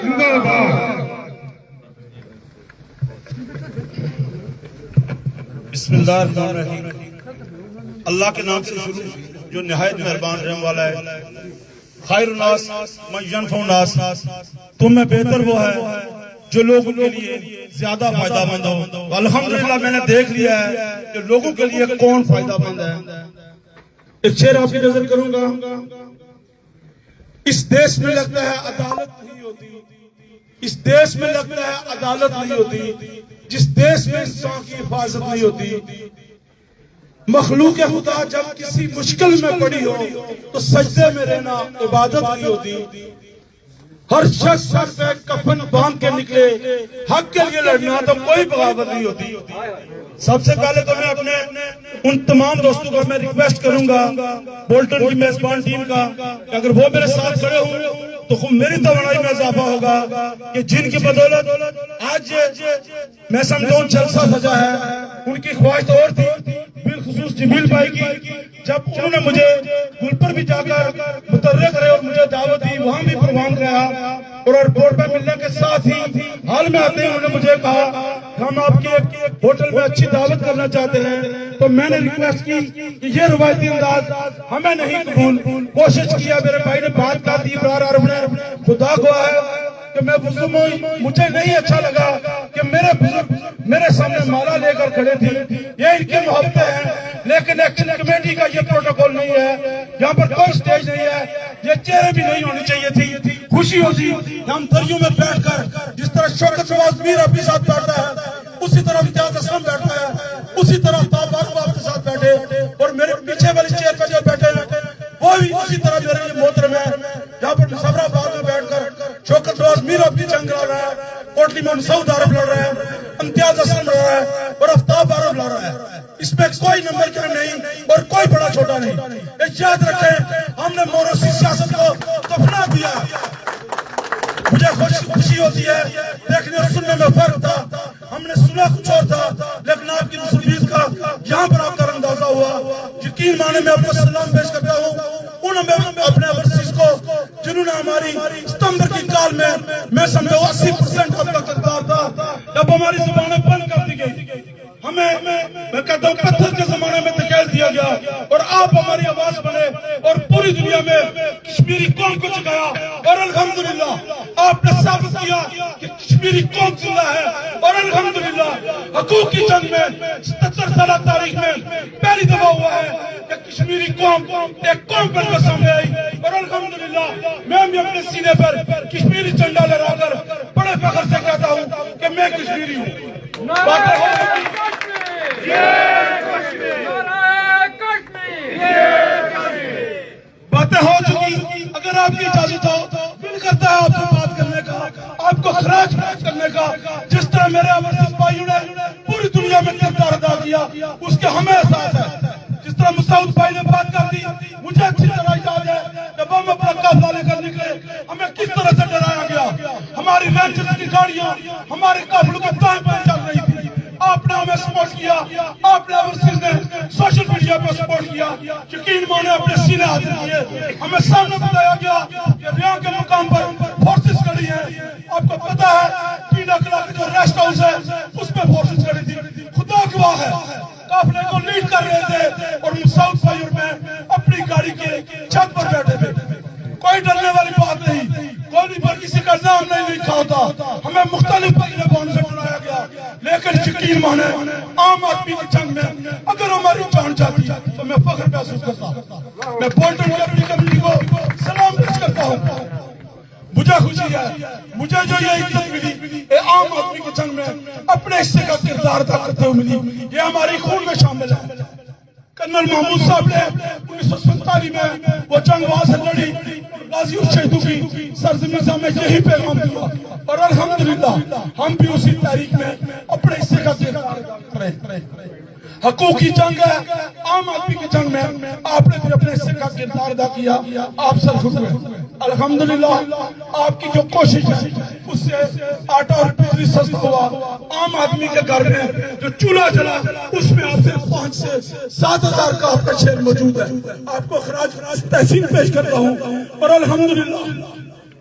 بسم اللہ الرحمن الرحیم۔ اللہ کے نام سے شروع جو نہایت مہربان رحم والا ہے۔ خیر الناس من ینفع الناس، تم میں بہتر وہ ہے جو لوگوں کے لیے زیادہ فائدہ مند ہو۔ الحمدللہ میں نے دیکھ لیا ہے کہ لوگوں کے لیے کون فائدہ مند ہے۔ ایک شعر آپ کی نظر کروں گا۔ اس دیش میں لگتا ہے عدالت نہیں ہوتی، اس دیش میں لگتا ہے عدالت نہیں ہوتی، جس دیش میں انسان کی حفاظت نہیں ہوتی۔ مخلوق خدا جب کسی مشکل میں پڑی ہو تو سجدے میں رہنا عبادت نہیں ہوتی۔ ہر شخص سر پہ کفن باندھ کے نکلے حق کے لیے لڑنا تو کوئی بغاوت نہیں ہوتی۔ سب سے پہلے تو میں اپنے ان تمام دوستوں کو میں ریکویسٹ کروں گا بولٹن کی میزبان ٹیم کا کہ اگر وہ میرے ساتھ کھڑے ہوں تو میری توانائی میں اضافہ ہوگا کہ جن کی بدولت آج میں سمجھوں جلسہ سجا ہے، ان کی خواہش تو اور تھی، بالخصوص جمیل بھائی کی، جب انہوں نے مجھے گل پر بھی جا کر متحرک کرے اور مجھے دعوت دی، وہاں بھی پروگرام رہا اور ایئرپورٹ پہ ملنے کے ساتھ ہی حال میں آتے ہی انہوں نے مجھے کہا ہم آپ کے ہوٹل میں اچھی دعوت کرنا چاہتے ہیں، تو میں نے ریکویسٹ کی کہ یہ روایتی انداز ہمیں نہیں قبول۔ کوشش کیا، میرے بھائی نے بات کر دی، برار عرب نے، خدا گواہ ہے کہ میں وضو میں مجھے نہیں اچھا لگا کہ میرے بزرگ میرے سامنے مالا لے کر کھڑے تھے۔ یہ ان کی محبتیں ہیں، لیکن ایکشن کمیٹی کا یہ پروٹوکول نہیں ہے، یہاں پر کوئی سٹیج نہیں ہے، یہ چہرے بھی نہیں ہونی چاہیے تھی۔ خوشی ہوتی ہم دریوں میں بیٹھ کر جس طرح شوکت نواز میر اپنے ساتھ بیٹھتا ہے، اسی طرح امتیاز اسلم بیٹھتا ہے، اسی طرح تابار آپ کے ساتھ بیٹھے، اور میرے پیچھے والی چیئر پر جو بیٹھے ہیں وہ بھی اسی طرح میرے لیے محترم ہے۔ جہاں پر مصور آباد میں بیٹھ کر شوکت نواز میر اپنی جنگ لڑ رہا ہے، کوٹلی میں سعود عرب لڑ رہا ہے، امتیاز اسلم لڑ رہا ہے اور آفتاب عرب لڑ رہا ہے۔ اس میں کوئی نمبر کم نہیں اور کوئی بڑا چھوٹا نہیں۔ یاد رکھیں ہم نے موروثی سیاست کو دفنا دیا۔ مجھے خوشی ہوتی ہے دیکھنے اور سننے میں فرق تھا، ہم نے سنا کچھ اور تھا، لیکن آپ کی نصربیز کا یہاں پر آپ کا اندازہ ہوا۔ یقین مانے میں آپ کو سلام پیش کرتا ہوں انہوں نے اپنے ورسیز کو جنہوں نے ہماری ستمبر کی کال میں سمجھو 80% حد تک کردار تھا، جب ہماری زبانیں بند کر دی گئی، ہمیں میں کہتا ہوں پتھر کے زمانے میں دھکیل دیا گیا اور آپ ہماری آواز بنے اور پوری دنیا میں کشمیری قوم کو جگایا، اور الحمدللہ آپ نے ثابت کیا کہ کشمیری قوم زندہ ہے، اور الحمدللہ حقوق کی جنگ میں 77 سالہ تاریخ میں پہلی دفعہ ہوا ہے کہ کشمیری قوم ایک قوم بن کر سامنے آئی، اور الحمدللہ میں بھی اپنے سینے پر کشمیری جھنڈا لہرا کر بڑے فخر سے کہتا ہوں کہ میں کشمیری ہوں۔ باتیں ہو چکی، اگر آپ کی اجازت ہو دل کرتا ہے آپ سے بات کرنے کا، آپ کو خراج کرنے کا، جس طرح میرے ورسیز بھائیوں نے پوری دنیا میں کردار ادا کیا اس کے ہمیں احساس ہے۔ جس طرح مسعود بھائی نے بات کر دی، مجھے اچھی طرح یاد ہے جب ہم اپنا قافلہ لے کر نکلے ہمیں کس طرح سے ڈرایا گیا، ہماری رینجرز کی گاڑیاں ہمارے قافلوں کے دائیں بائیں چل رہی تھی، آپ نے ہمیں سپورٹ کیا، آپ نے ورسیز نے سوشل میڈیا پر سپورٹ کیا، یقین مانے اپنے سینے حاضر کیے، ہمیں سامنے بتایا گیا کہ ریاں کے مقام پر فورسز کھڑی ہیں۔ آپ کو پتا ہے پینا کلا کا جو ریسٹ ہاؤس ہے اس میں فورسز کھڑی تھی، خدا گواہ ہے قافلے کو لیڈ کر رہے تھے اور مسعود بھائی اور میں اپنی گاڑی کے چھت پر بیٹھے تھے۔ کوئی ڈرنے والی بات نہیں، کوئی پر کسی کا نام نہیں لکھا ہوتا، ہمیں مختلف طریقوں سے ڈرایا گیا، لیکن یقین مانے عام آدمی کی جنگ میں اگر ہماری جان جاتی تو میں فخر محسوس کرتا۔ میں بولٹن کی اپنی کمیٹی کو سلام پیش کرتا ہوں، مجھے خوشی ہے مجھے جو یہ عزت ملی یہ عام آدمی کی جنگ میں اپنے حصے کا کردار ادا کرتے ہوئے ملی، یہ ہماری خون میں شامل ہے۔ کرنل محمود صاحب نے 1947 میں وہ جنگ وہاں سے لڑی، غازی شہیدوں کی سرزمین سے ہمیں یہی پیغام دیا، اور الحمدللہ ہم بھی اسی تاریخ میں اپنے حصے کا کردار ادا کر رہے ہیں۔ حقوق کی جنگ ہے، عام آدمی کی جنگ میں آپ نے بھی اپنے حصے کا کردار ادا کیا، آپ سرخط ہوئے۔ الحمدللہ آپ کی جو کوشش ہے اس سے آٹا اور بجلی سستا ہوا، عام آدمی کے گھر میں جو چولہا جلا اس میں آپ سے 5 سے 7 ہزار کا آپ کا شیئر موجود ہے۔ آپ کو خراج تحسین پیش کرتا ہوں، اور الحمدللہ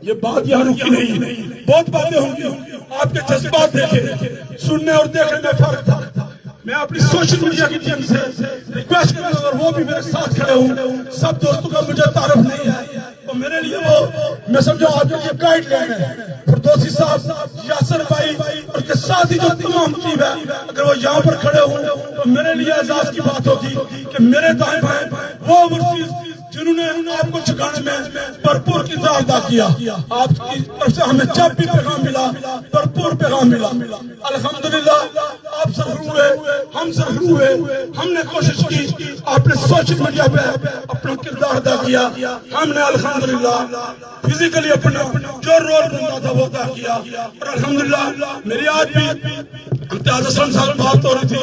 یہ بات یہاں رکی نہیں، بہت باتیں ہوں گی، آپ کے جذبات دیکھیں، سننے اور دیکھنے میں فرق تھا۔ میں اپنی سوشل میڈیا کی ٹیم سے ریکویسٹ کروں گا، اور وہ بھی میرے ساتھ کھڑے ہوں، سب دوستوں کا مجھے تعارف نہیں ہے تو میرے لیے وہ میں سمجھو آپ کے لیے گائیڈ لائن ہے۔ فردوسی صاحب، یاسر بھائی اور کے ساتھ ہی جو تمام ٹیم ہے، اگر وہ یہاں پر کھڑے ہوں تو میرے لیے اعزاز کی بات ہوگی کہ میرے دائیں بائیں وہ اوورسیز جنہوں نے آپ کو چھکانے میں بھرپور کردار ادا کیا، آپ کی طرف سے ہمیں جب بھی پیغام ملا بھرپور پیغام ملا۔ الحمدللہ آپ سرخرو ہوئے، ہم سرخرو ہوئے، ہم نے کوشش کی، آپ نے سوشل میڈیا پہ اپنا کردار ادا کیا، ہم نے الحمدللہ فزیکلی اپنا جو رول بنتا تھا وہ ادا کیا، اور الحمدللہ میری آج بھی امتیاز حسن صاحب بات ہو رہی تھی۔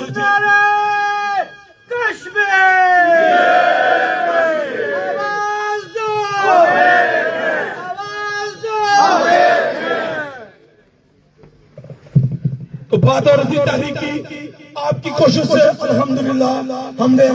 تو بات ہو رہی تھی تحریک کی، آپ کی کوشش سے الحمدللہ ہم نے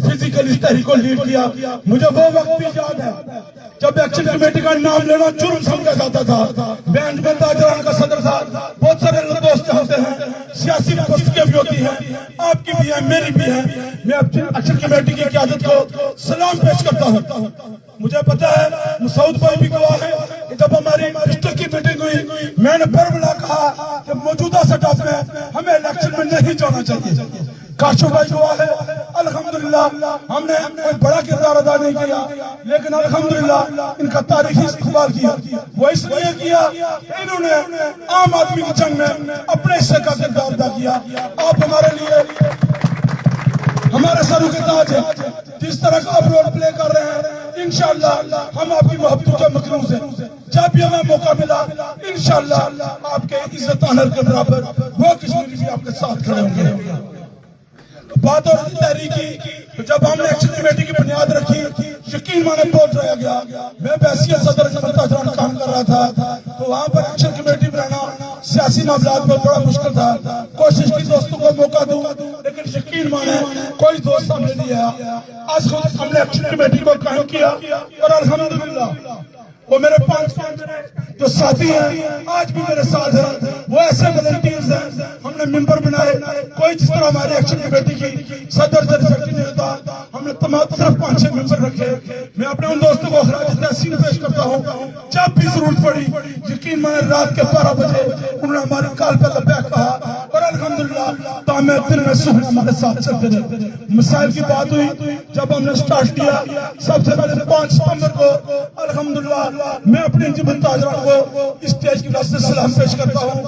فزیکل اس تحریک کو لیڈ کیا۔ مجھے وہ وقت بھی یاد ہے جب ایکشن کمیٹی کا نام لینا جرم سمجھا جاتا تھا، میں انجمن تاجران کا صدر تھا، بہت سارے دوست ہوتے ہیں، سیاسی پستیاں بھی ہوتی ہیں، آپ کی بھی ہیں، میری بھی ہیں، میں ایکشن کمیٹی کی قیادت کو سلام پیش کرتا ہوں۔ مجھے پتا ہے مسعود بھائی بھی گواہ ہے کہ جب ہماری ڈسٹرکٹ کی میٹنگ ہوئی، میں نے پھر بلا کہا کہ موجودہ سیٹ اپ میں ہمیں الیکشن میں نہیں جانا چاہیے۔ کاشو بھائی گواہ ہے، الحمدللہ ہم نے کوئی بڑا کردار ادا نہیں کیا، لیکن الحمدللہ ان کا تاریخی استقبال کیا۔ وہ اس لیے کیا کہ انہوں نے عام آدمی کی جنگ میں اپنے حصے کا کردار ادا کیا۔ آپ ہمارے لیے ہمارے سروں کے تاج ہے، جس طرح کا آپ رول پلے کر رہے ہیں، انشاءاللہ ہم آپ کی محبتوں کے مقروض ہیں۔ جب بھی ہمیں موقع ملا انشاءاللہ آپ کے عزت آنر کے برابر وہ کشمیری بھی آپ کے ساتھ کھڑے ہوں گے۔ بات اور تحریکی جب ہم نے ایکشن کمیٹی کی بنیاد رکھی، یقین مانے بہت رہ گیا، میں بحیثیت صدر انجمن تاجران کام کر رہا تھا، تو وہاں پر ایکشن کمیٹی میں رہنا سیاسی معاملات میں بڑا مشکل تھا۔ کوشش کی دوستوں کو موقع دوں، لیکن یقین مانے کوئی دوست سامنے نہیں آیا۔ آج خود ہم نے ایکشن کمیٹی کو قائم کیا، اور الحمدللہ وہ میرے 5 جو ساتھی ہیں آج بھی میرے ساتھ ہیں، وہ ایسے والنٹیئرز ہیں ہم نے ممبر بنائے۔ کوئی جس طرح ہماری ایکشن کمیٹی کی صدر جنرل سیکرٹری نہیں ہوتا، ہم نے تمام صرف 5-6 ممبر رکھے۔ میں اپنے ان دوستوں کو خراج تحسین پیش کرتا ہوں، جب بھی ضرورت پڑی یقین مانے رات کے 12 بجے انہوں نے ہماری کال پہ لبیک کہا، اور الحمدللہ تامے دن میں صبح ہمارے ساتھ چلتے رہے۔ مسائل کی بات ہوئی، جب ہم نے سٹارٹ کیا سب سے پہلے 5 ستمبر کو الحمدللہ میں اپنے انجمن تاجران کو اسٹیج کی طرف سے سلام پیش کرتا ہوں۔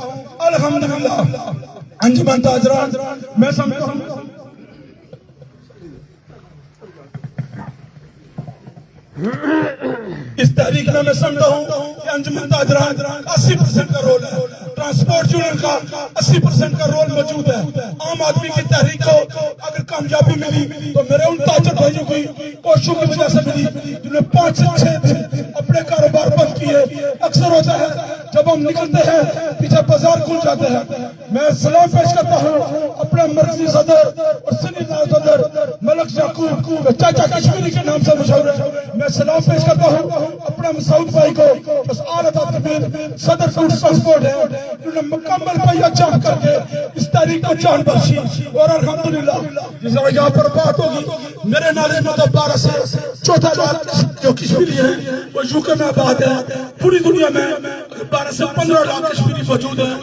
الحمدللہ انجمن تاجران میں سمجھتا ہوں اس تحریک میں سمجھتا ہوں کہ انجمن تاجران 80% کا رول ہے، ٹرانسپورٹ یونین کا 80% کا رول موجود ہے۔ عام آدمی کی تحریک کو اگر کامیابی ملی تو میرے ان تاجر بھائیوں کی کوششوں کی وجہ سے ملی، جنہوں نے 5 سے 6 دن اپنے کاروبار بند کیے۔ اکثر ہوتا ہے جب ہم نکلتے ہیں پیچھے بازار کھل جاتے ہیں۔ میں سلام پیش کرتا ہوں اپنے مرکزی صدر اور سینئر صدر ملک یعقوب چاچا کشمیری کے نام سے مشہور ہے، میں سلام پیش کرتا ہوں اپنے مسعود بھائی کو، اس اعلیٰ ترین صدر فوڈ ٹرانسپورٹ ہے، انہوں نے مکمل پہیا جام کر کے اس تاریخ کو جان بخشی۔ اور الحمدللہ جس طرح یہاں پر بات ہوگی، میرے نالے میں تو 12 سے 14 لاکھ جو کشمیری ہیں وہ یو کے میں آباد ہے۔ پوری دنیا میں 12 سے 15 لاکھ کشمیری موجود ہیں۔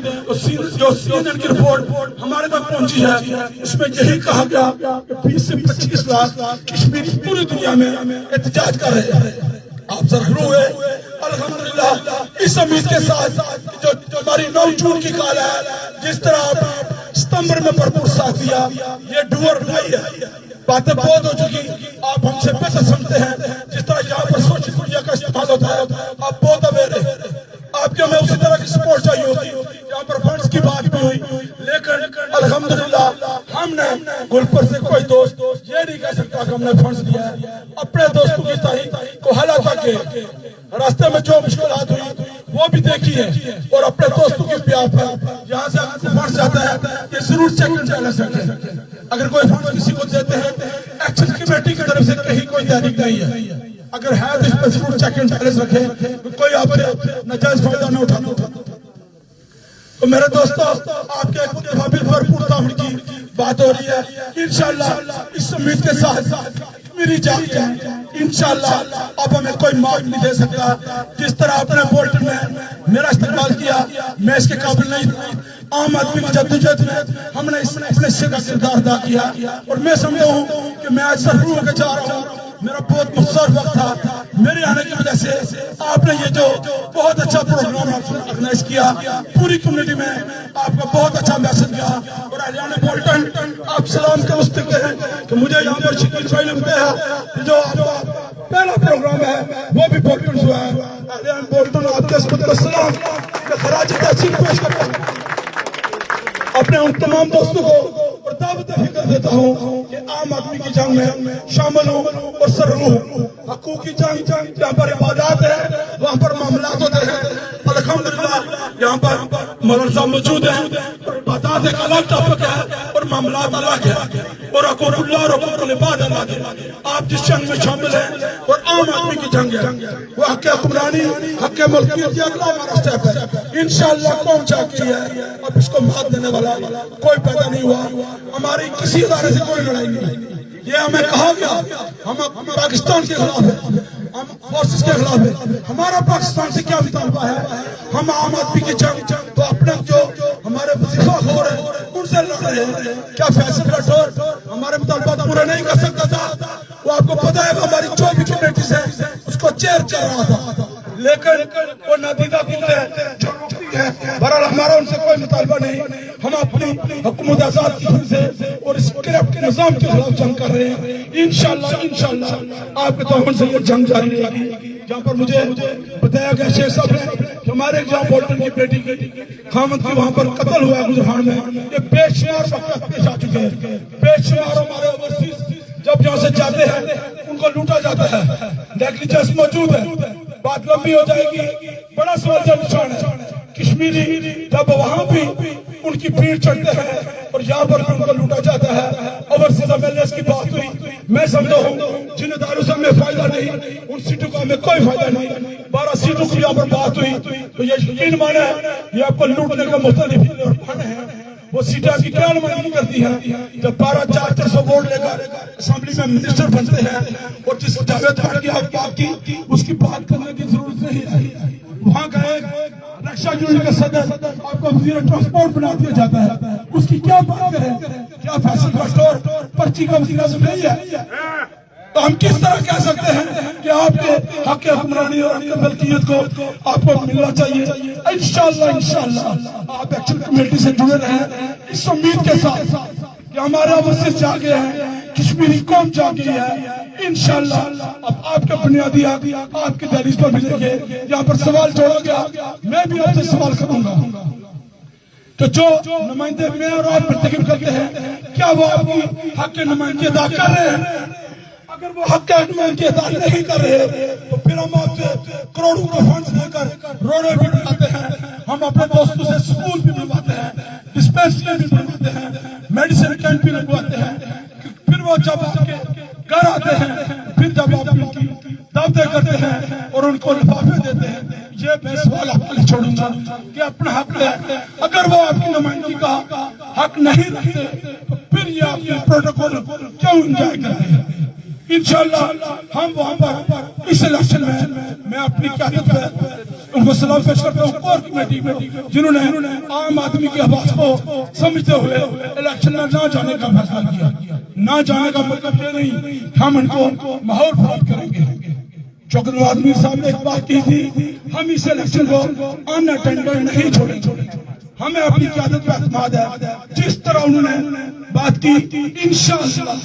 جو CNN کی رپورٹ ہمارے تک پہنچی ہے اس میں یہی کہا گیا کہ 20 سے 25 لاکھ کشمیری پوری دنیا میں احتجاج کر رہے ہیں۔ آپ سرخرو ہوئے الحمدللہ اس امید کے ساتھ جو ہماری 9 جون کی کال ہے، جس طرح آپ ستمبر میں بھرپور ساتھ دیا، یہ ڈو اور ڈائی ہے۔ باتیں بہت ہو چکی، آپ ہم سے بہتر سمجھتے ہیں، جس طرح یہاں پر سوشل میڈیا کا استعمال ہوتا ہے آپ بہت اویئر ہیں۔ آپ کے ہمیں اسی طرح کی سپورٹ چاہیے ہوتی، یہاں پر فنڈز کی بات بھی ہوئی، لیکن الحمدللہ ہم نے گلپر سے کوئی دوست یہ نہیں کہہ سکتا کہ ہم نے فنڈز دیا ہے۔ اپنے دوستوں کی تاریخ کو حالانکہ کہ راستے میں جو مشکلات ہوئی وہ بھی دیکھی ہے، اور اپنے دوستوں کی بیاہ پر یہاں سے اگر کوئی فنڈز جاتا ہے یہ ضرور چیک اینڈ بیلنس رکھیں۔ اگر کوئی فنڈز کسی کو دیتے ہیں ایکشن کمیٹی کی طرف سے کہیں کوئی تحریک نہیں ہے، اگر ہے تو اس پہ ضرور چیک اینڈ بیلنس رکھیں، کوئی آپ سے ناجائز فائدہ نہ اٹھانا۔ تو میرے دوستو، آپ کے متفابل بھرپور تعاون کی بات ہو رہی ہے، انشاءاللہ اس امید کے ساتھ میری جان ہے انشاءاللہ اب ہمیں کوئی معاف نہیں دے سکتا۔ جس طرح آپ نے بولٹن میں میرا استقبال کیا، میں اس کے قابل نہیں تھا، عام آدمی کی جدوجہد میں ہم نے اپنے حصے کا کردار ادا کیا، اور میں سمجھتا ہوں کہ میں آج سرخرو ہو کے جا رہا ہوں۔ میرا بہت مختصر وقت تھا، میرے آنے کی وجہ سے آپ نے یہ جو بہت اچھا پروگرام آرگنائز کیا، پوری کمیونٹی میں آپ کا بہت اچھا میسج گیا۔ اور اہلیان بولٹن، آپ سلام کے مستقبل ہیں کہ مجھے یہاں پر شکیل بھائی نے بتایا کہ جو آپ کا پہلا پروگرام ہے وہ بھی بولٹن سے ہوا ہے۔ اہلیان بولٹن، آپ کے عصمت کا سلام کہ خراج تحسین پیش کرتا ہوں اپنے ان تمام دوستوں کو، اور دعوت فکر دیتا ہوں کہ عام آدمی کی جنگ میں شامل ہوں اور سرگرم ہوں۔ حقوقی جنگ جہاں پر عبادات ہے وہاں پر معاملات ہوتے ہیں، الحمدللہ یہاں پر مولانا صاحب موجود ہیں، اور عبادات ایک الگ ٹاپک ہے اور معاملات الگ ہے، اور حقوق اللہ اور حقوق العباد الگ ہے۔ آپ جس جنگ میں شامل ہیں اور عام آدمی کی جنگ ہے، وہ حق حکمرانی، حق ملکیت، یہ اگلا ہمارا اسٹیپ ہے۔ انشاءاللہ قوم چاہتی ہے، اب اس کو مات دینے والا کوئی پیدا نہیں ہوا، ہماری کسی ادارے سے کوئی لڑائی نہیں۔ یہ ہمیں کہا گیا ہم پاکستان کے خلاف ہیں، ہم فورسز کے خلاف ہیں، ہمارا پاکستان سے کیا مطالبہ ہے؟ ہم عام آدمی کی جنگ تو اپنے جو ہمارے وظیفہ خور ہیں ان سے لڑ رہے ہیں۔ کیا فیصل راٹھور ہمارے مطالبات پورے نہیں کر سکتا تھا؟ وہ آپ کو پتا ہے ہماری جو بھی کمیٹیز ہیں اس کو چیئر کر رہا تھا، لیکن وہ نادیدہ قوتیں ہیں جو روکتی ہیں۔ بہرحال ہمارا ان سے کوئی مطالبہ نہیں، ہم اپنی حکومت آزاد کی سے اور اس کرپٹ نظام کے خلاف جنگ کر رہے ہیں۔ انشاءاللہ آپ کے تعاون سے یہ جنگ جاری رہے گی۔ جہاں پر مجھے بتایا گیا شیخ صاحب نے کہ ہمارے جہاں بولٹن کی بیٹی کی خامد کی وہاں پر قتل ہوا ہے گجران میں، یہ بے شمار وقت پیش آ چکے ہیں۔ بے شمار ہمارے اوورسیز جب یہاں سے جاتے ہیں ان کو لوٹا جاتا ہے، نیگلیجنس موجود ہے، بات لمبی ہو جائے گی۔ بڑا سوال کا نشان ہے کشمیری جب وہاں بھی ان کی بھیڑ چڑھتے ہیں اور یہاں پر ان کو لوٹا جاتا ہے۔ اوورسیز ایم ایل ایز کی بات ہوئی، میں سمجھتا ہوں جن اداروں سے ہمیں فائدہ نہیں ان سیٹوں کا ہمیں کوئی فائدہ نہیں۔ 12 سیٹوں کی یہاں پر بات ہوئی تو یہ یقین مانے یہ آپ کو لوٹنے کا مختلف بہانے ہیں۔ وہ سیٹیں کی کیا نمائندگی کرتی ہیں؟ جب 12,400 ووٹ لے کر اسمبلی میں منسٹر بنتے ہیں اور جس جاوید خان کی آپ بات کی اس کی بات کرنے کی ضرورت نہیں ہے۔ وہاں کا ایک رکشا یونین کا صدر آپ کو وزیر ٹرانسپورٹ بنا دیا جاتا ہے، اس کی کیا بات کریں؟ کیا فیصل راٹھور پرچی کا وزیر اعظم نہیں ہے؟ تو ہم کس طرح کہہ سکتے ہیں کہ آپ کے حق حکمرانی اور حق ملکیت کو آپ کو ملنا چاہیے؟ انشاءاللہ آپ ایکشن کمیٹی سے جڑے رہیں اس امید کے ساتھ کہ ہمارا اوورسیز جاگے ہیں، کشمیری قوم جاگی ہے۔ انشاءاللہ اب آپ کے بنیادی حق آپ کی دہلیز پر ملیں گے۔ یہاں پر سوال جوڑا گیا، میں بھی آپ سے سوال کروں گا کہ جو نمائندے میں اور آپ منتخب کرتے ہیں کیا وہ آپ کی حق نمائندگی ادا کر رہے ہیں؟ اگر وہ حق نمائندگی ادا نہیں کر رہے تو پھر ہم آپ سے کروڑوں کا فنڈز لے کر روڈیں بھی بناتے ہیں، ہم اپنے دوستوں سے سکول بھی بنواتے ہیں، ڈسپینسری بھی بنواتے ہیں، میڈیسن کیمپ بھی لگواتے ہیں۔ پھر وہ جب آپ کے گھر آتے ہیں، پھر جب آپ ان کی دعوتیں کرتے ہیں اور ان کو لفافے دیتے ہیں، یہ میں سوال آپ کے لیے چھوڑوں گا کہ اپنا حق لے۔ اگر وہ آپ کی نمائندگی کا حق نہیں رکھتے تو پھر یہ آپ کے پروٹوکول کیوں انجوائے کرتے ہیں؟ انشاءاللہ ہم وہاں پر اس الیکشن میں اپنی قیادت پہ ان کو سلام پیش کرتا ہوں، کور کمیٹی کو جنہوں نے عام آدمی کی آواز کو سمجھتے ہوئے الیکشن میں نہ جانے کا فیصلہ کیا۔ نہ جانے کا مطلب یہ نہیں ہم ان کو ماحول فراہم کریں گے۔ شوکت نواز میر صاحب نے ایک بات کی تھی، ہم اس الیکشن کو ان اٹینڈڈ نہیں چھوڑیں گے، ہمیں اپنی قیادت پہ اعتماد ہے۔ جس طرح انہوں نے بات کی انشاءاللہ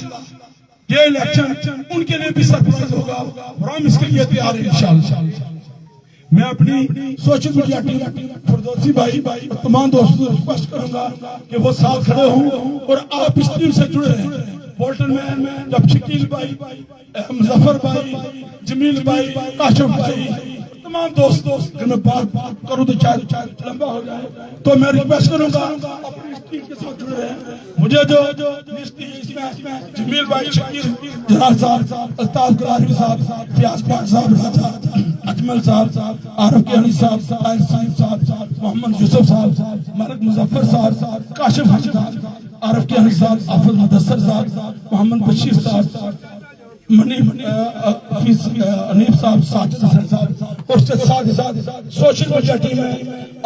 یہ الیکشن ان کے لیے بھی سرپرائز ہوگا اور ہم اس کے لیے تیار ہیں انشاءاللہ۔ میں اپنی سوشل میڈیا ٹیم فردوسی بھائی تمام دوستوں سے ریکویسٹ کروں گا کہ وہ ساتھ کھڑے ہوں اور آپ اس ٹیم سے جڑے رہیں۔ بولٹن میں جب شکیل بھائی، مظفر بھائی، جمیل بھائی، کاشف بھائی، تمام دوست میں بات کروں تو چاہے لمبا ہو جائے، تو میں ریکویسٹ کروں گا اپنی اس ٹیم کے ساتھ جڑے رہیں۔ مجھے جو جمیل بھائی شکیر جلال صاحب، الطاف گلاری صاحب، فیاض پاک صاحب، راجہ اجمل صاحب، عارف کیانی صاحب، طاہر صاحب، محمد یوسف صاحب، ملک مظفر صاحب، کاشف حاجی صاحب، عارف کیانی صاحب، حافظ مدثر صاحب، محمد بشیر صاحب، انیف صاحب، ساجد حسن صاحب، اور اس کے ساتھ سوشل میڈیا ٹیم ہے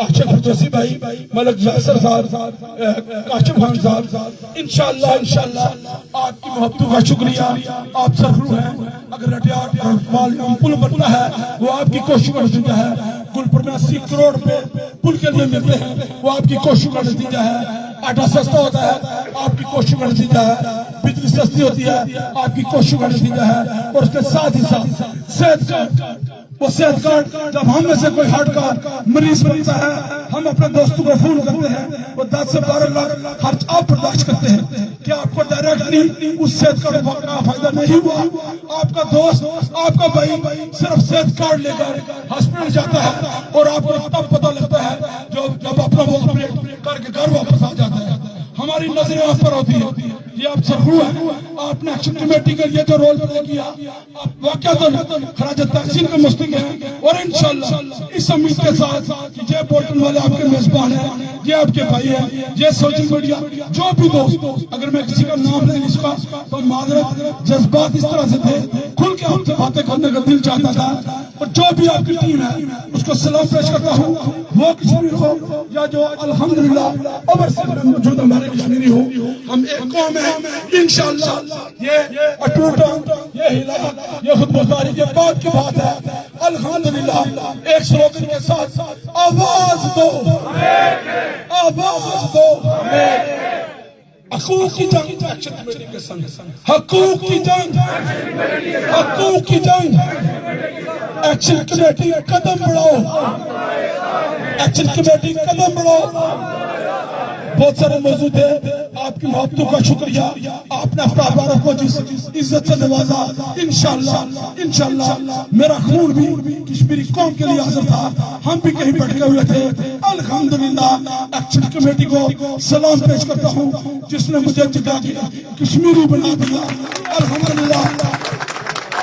آشق فردوسی بھائی، ملک یاسر صاحب، کاشف خان صاحب، انشاءاللہ آپ کی محبتوں کا شکریہ. آپ سرخرو ہیں. اگر رٹیار پل بنتا ہے وہ آپ کی کوشش کا نتیجہ ہے. گلپور میں 80 کروڑ پہ پل کے لیے ملتے ہیں وہ آپ کی کوشش کا نتیجہ ہے. آٹا سستا ہوتا ہے آپ کی کوشش کا نتیجہ ہے. بجلی سستی ہوتی ہے آپ کی کوشش کا نتیجہ ہے. اور اس کے ساتھ ہی ساتھ صحت کارڈ، وہ صحت کارڈ جب ہم میں سے کوئی ہارٹ کا مریض بنتا ہے ہم اپنے دوستوں کو فون کرتے ہیں، وہ 10 سے 12 لاکھ خرچ آپ برداشت کرتے ہیں. کیا آپ کو ڈائریکٹلی اس صحت کارڈ کا فائدہ نہیں ہوا؟ آپ کا دوست، آپ کا بھائی صرف صحت کارڈ لے کر ہاسپٹل جاتا ہے اور آپ کو تب پتہ لگتا ہے جب اپنا وہ آپریٹ کر کے گھر واپس آ جاتا ہے. ہماری نظریں آپ پر ہوتی ہے. یہ آپ سرخرو ہیں. آپ نے ایکشن کمیٹی کے لیے جو رول پلے کیا آپ واقعہ خراج تحسین کا مستحق ہیں. اور انشاءاللہ اس امید کے ساتھ کہ یہ بولٹن والے آپ کے میزبان ہیں، یہ آپ کے بھائی ہیں، یہ سوشل میڈیا جو بھی دوست، اگر میں کسی کا نام نہیں لکھ سکا تو معذرت، جذبات اس طرح سے تھے، کھل کے آپ سے باتیں کرنے کا دل چاہتا تھا. اور جو بھی آپ کی ٹیم ہے اس کو سلام پیش کرتا ہوں. وہ کشمیر ہو یا جو الحمدللہ عمر سے موجود ہمارے کشمیری ہو، ہم ایک قوم ہیں. انشاءاللہ یہ اٹوٹا، یہ ہلا، یہ خود مختاری کے بعد کی بات ہے. الحمدللہ ایک سلوگن کے ساتھ آواز دو، آواز دو. حقوق کی جنگ ایکشن کمیٹی کے سنگ، حقوق کی جنگ، حقوق کی جنگ. ایکشن کمیٹی قدم بڑھاؤ، ایکشن کمیٹی قدم بڑھاؤ. بہت سارے موجود ہیں. آپ کی محبتوں کا شکریہ. آپ نے افراد کو جس عزت سے نوازا. انشاءاللہ میرا خون بھی کشمیری قوم کے لیے حاضر تھا. ہم بھی کہیں بھٹکے ہوئے تھے. الحمدللہ ایکشن کمیٹی کو سلام پیش کرتا ہوں جس نے مجھے جگہ دیا، کشمیری بنا دیا. الحمدللہ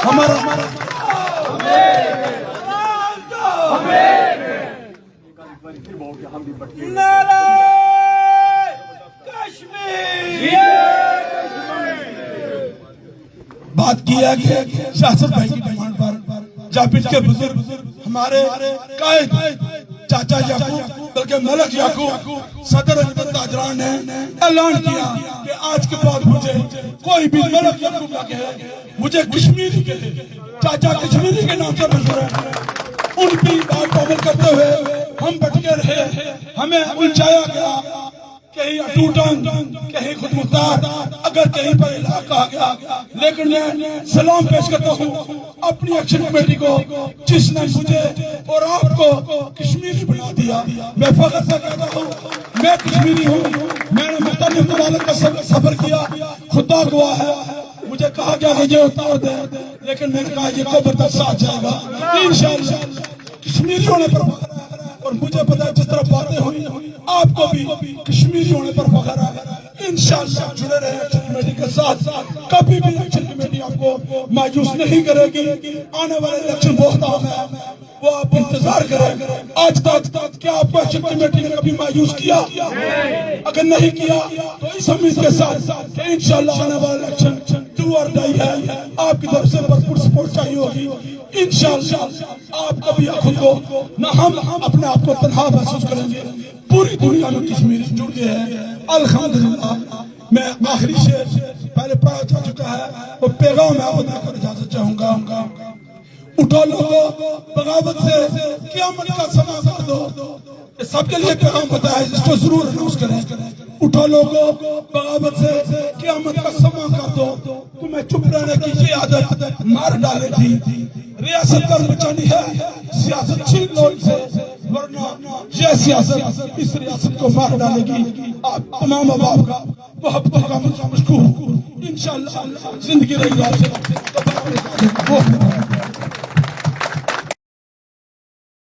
ہمارا بات کی ہے کہ شاہزاد بھائی کی ڈیمانڈ پر جابر کے بزرگ ہمارے قائد چاچا یعقوب بلکہ ملک یعقوب صدر اجمل تاجران نے اعلان کیا کہ آج کے بعد مجھے کوئی بھی ملک یعقوب نہ کہے، مجھے کشمیری کے چاچا کشمیری کے نام سے مشہور ہے. ان کی بات کو عمل کرتے ہوئے ہم بٹکے رہے. ہمیں الجھایا گیا، کہیں اٹوٹن، کہیں خود مختار، اگر کہیں پر علاقہ کہا گیا. لیکن میں سلام پیش کرتا ہوں اپنی ایکشن کمیٹی کو جس نے مجھے اور آپ کو کشمیری بنا دیا. میں فخر سے کہتا ہوں میں کشمیری ہوں. میں نے مختلف ممالک کا سفر کیا، خدا گواہ ہے. مجھے کہا گیا کہ یہ اتار دے، لیکن میں نے کہا یہ قبر تک ساتھ جائے گا. انشاءاللہ کشمیری ہونے پر فخر ہے. اور مجھے پتا ہے جس طرح باتیں ہوئی آپ کو بھی کشمیری ہونے پر فخر ہے. انشاءاللہ جڑے رہے ایکشن کمیٹی کے ساتھ. کبھی بھی ایکشن کمیٹی آپ کو مایوس نہیں کرے گی. آنے والے الیکشن بہت اہم ہے، وہ آپ انتظار کریں. آج تک کیا آپ کو ایکشن کمیٹی نے کبھی مایوس کیا؟ اگر نہیں کیا تو اس امید کے ساتھ کہ انشاءاللہ آنے والا الیکشن ڈو اور ڈائی ہے. آپ کی طرف سے بھرپور سپورٹ چاہیے ہوگی. انشاءاللہ آپ کبھی خود کو نہ ہم اپنے آپ کو تنہا محسوس کریں گے. پوری دنیا میں کشمیری جڑ گئے ہیں. الحمدللہ میں آخری شعر پہلے پڑھا جا چکا ہے اور پیغام میں آپ کو دے کر اجازت چاہوں گا. اٹھو لوگو بغاوت سے قیامت کا سما کر دو. یہ سب کے لیے پیغام ہوتا ہے، اس کو ضرور اناؤنس کریں. اٹھو لوگو بغاوت سے قیامت کا سما کر دو. تمہیں چپ رہنے کی یہ عادت مار ڈالے تھی. ریاست پر بچانی ہے سیاست چھین لو ان سے، ورنہ یہ سیاست اس ریاست کو مار ڈالے گی. آپ تمام احباب کا محبت کا مشکور. انشاءاللہ زندگی رہی آپ سے.